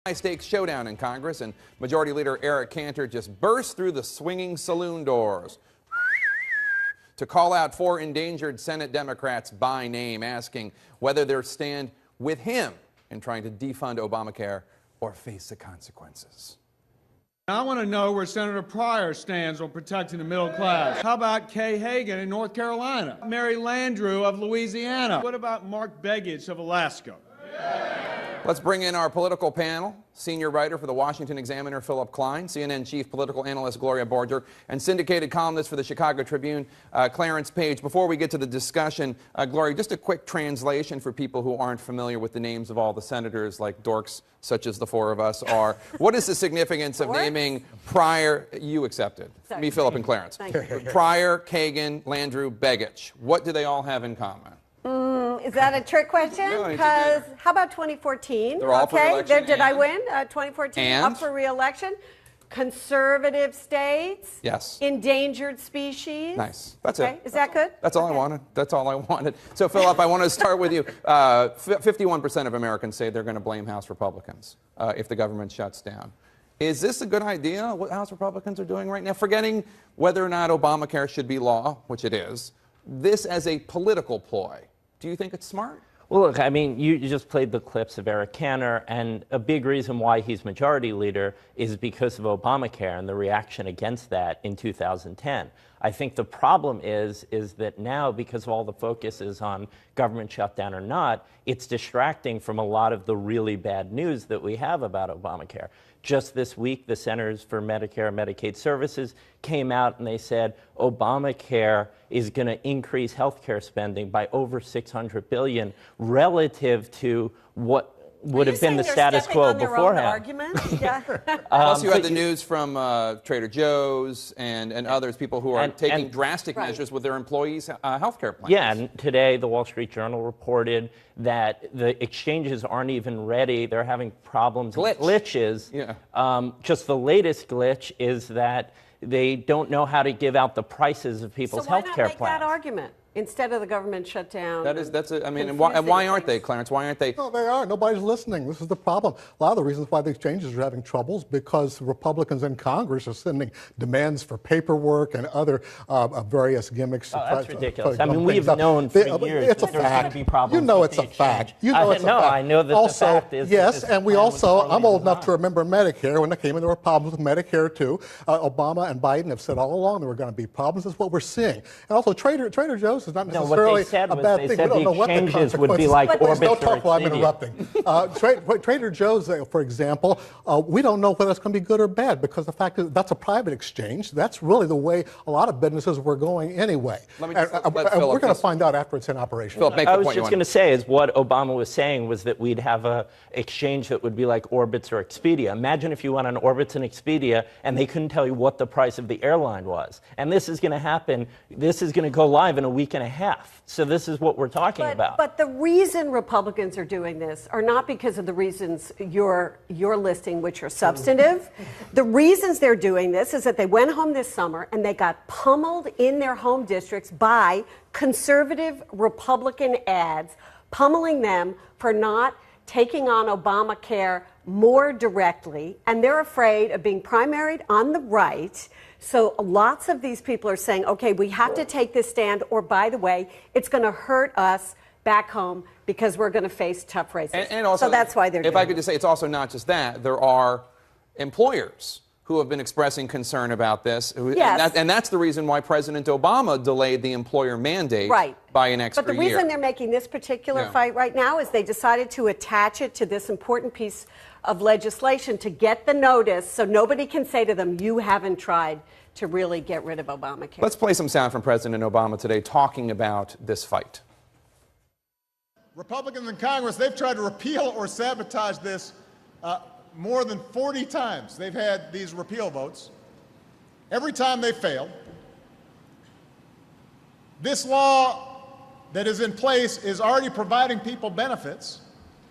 High-stakes showdown in Congress, and Majority Leader Eric Cantor just burst through the swinging saloon doors to call out 4 endangered Senate Democrats by name, asking whether they'll stand with him in trying to defund Obamacare or face the consequences. I want to know where Senator Pryor stands on protecting the middle class. How about Kay Hagan in North Carolina? Mary Landrieu of Louisiana? What about Mark Begich of Alaska? Let's bring in our political panel. Senior writer for the Washington Examiner, Philip Klein, CNN chief political analyst, Gloria Borger, and syndicated columnist for the Chicago Tribune, Clarence Page. Before we get to the discussion, Gloria, just a quick translation for people who aren't familiar with the names of all the senators, like dorks such as the 4 of us are. What is the significance of naming Pryor, you accepted, me, Philip, and Clarence, Pryor, Kagan, Landrieu, Begich? What do they all have in common? Is that a trick question? Because how about 2014? They're all for re-election. Did I win? 2014, and? Up for re-election. Conservative states. Yes. Endangered species. Nice. That's okay. it. Is that good? That's all I wanted. That's all I wanted. So, Philip, I want to start with you. 51% of Americans say they're going to blame House Republicans if the government shuts down. Is this a good idea, what House Republicans are doing right now? Forgetting whether or not Obamacare should be law, which it is, this as a political ploy. Do you think it's smart? Well, look, I mean, you just played the clips of Eric Cantor, and a big reason why he's majority leader is because of Obamacare and the reaction against that in 2010. I think the problem is that now, because of all the focus is on government shutdown or not, it's distracting from a lot of the really bad news that we have about Obamacare. Just this week, the Centers for Medicare and Medicaid Services came out and they said Obamacare is going to increase health care spending by over $600 billion relative to what would have been the status quo beforehand. Yeah. Plus, you had the news from Trader Joe's and others, people who are taking drastic measures with their employees' health care plans. Yeah, and today the Wall Street Journal reported that the exchanges aren't even ready. They're having problems with glitches. Yeah. Just the latest glitch is that they don't know how to give out the prices of people's health care plans. So why not make that argument? Instead of the government shutdown. I mean, and why aren't they, Clarence? Why aren't they? No, they are. Nobody's listening. This is the problem. A lot of the reasons why the exchanges are having troubles because Republicans in Congress are sending demands for paperwork and other various gimmicks. Oh, that's ridiculous. I mean, we've known for years it's that there's going to be problems. You know it's a fact. You know it's a fact. I know that also, the fact is. Yes, and we also, I'm old enough to remember Medicare. When it came in, there were problems with Medicare, too. Obama and Biden have said all along there were going to be problems. That's what we're seeing. And also, Trader Joe's is not necessarily said was they said the exchanges would be like Orbitz don't talk or while I'm interrupting. Trader Joe's, for example, we don't know whether it's going to be good or bad because the fact is that's a private exchange. That's really the way a lot of businesses were going anyway. And we're going to find out after it's in operation. I was just going to say is what Obama was saying was that we'd have a exchange that would be like Orbitz or Expedia. Imagine if you went on Orbitz and Expedia and they couldn't tell you what the price of the airline was. And this is going to happen. This is going to go live in a week and a half. So this is what we're talking about. But the reason Republicans are doing this are not because of the reasons you're listing, which are substantive. The reasons they're doing this is that they went home this summer and they got pummeled in their home districts by conservative Republican ads, pummeling them for not taking on Obamacare more directly, and they're afraid of being primaried on the right. So lots of these people are saying, okay, we have to take this stand, or by the way, it's going to hurt us back home because we're going to face tough races. And also, so that's why they're doing it. If I could just say, it's also not just that. There are employers who have been expressing concern about this. Yes. And that's the reason why President Obama delayed the employer mandate by an extra year. But the reason they're making this particular fight right now is they decided to attach it to this important piece of legislation to get the notice so nobody can say to them, you haven't tried to really get rid of Obamacare. Let's play some sound from President Obama today talking about this fight. Republicans in Congress, they've tried to repeal or sabotage this more than 40 times. They've had these repeal votes. Every time they failed. This law that is in place is already providing people benefits.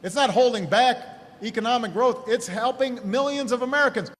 It's not holding back economic growth. It's helping millions of Americans.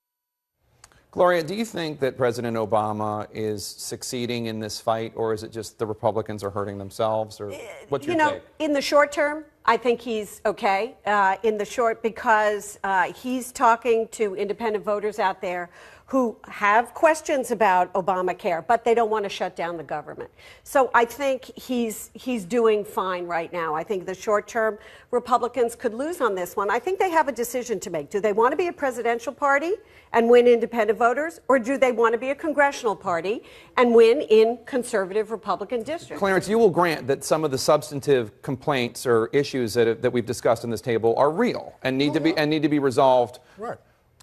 Gloria, do you think that President Obama is succeeding in this fight, or is it just the Republicans are hurting themselves, or what's your take? In the short term, I think he's okay in the short because he's talking to independent voters out there who have questions about Obamacare, but they don't want to shut down the government. So I think he's doing fine right now. I think the short term Republicans could lose on this one. I think they have a decision to make. Do they want to be a presidential party and win independent voters, or do they want to be a congressional party and win in conservative Republican districts? Clarence, you will grant that some of the substantive complaints or issues that we've discussed on this table are real and need to be resolved. Right.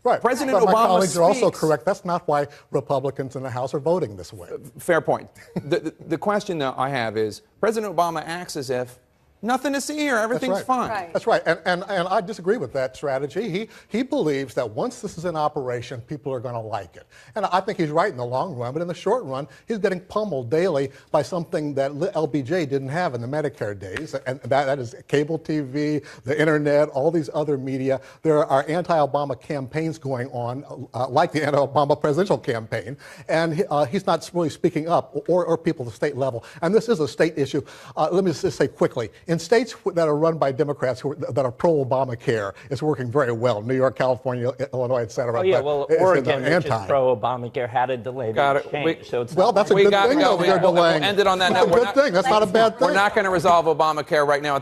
Right. President but my Obama colleagues are also speaks. correct. That's not why Republicans in the House are voting this way. Fair point. The question that I have is, President Obama acts as if nothing to see here, everything's fine. Right. That's right. And I disagree with that strategy. He believes that once this is in operation, people are going to like it. And I think he's right in the long run, but in the short run, he's getting pummeled daily by something that LBJ didn't have in the Medicare days, and that is cable TV, the internet, all these other media. There are anti-Obama campaigns going on, like the anti-Obama presidential campaign, and he's not really speaking up, or people at the state level. And this is a state issue. Let me just say quickly, in states that are run by Democrats that are pro-Obamacare, it's working very well. New York, California, Illinois, et cetera. Oh, yeah, well, Oregon, which is pro-Obamacare, had a delay the exchange. So it's that's a good thing. We'll end it on that note. That's a good thing. That's not a bad thing. We're not going to resolve Obamacare right now at this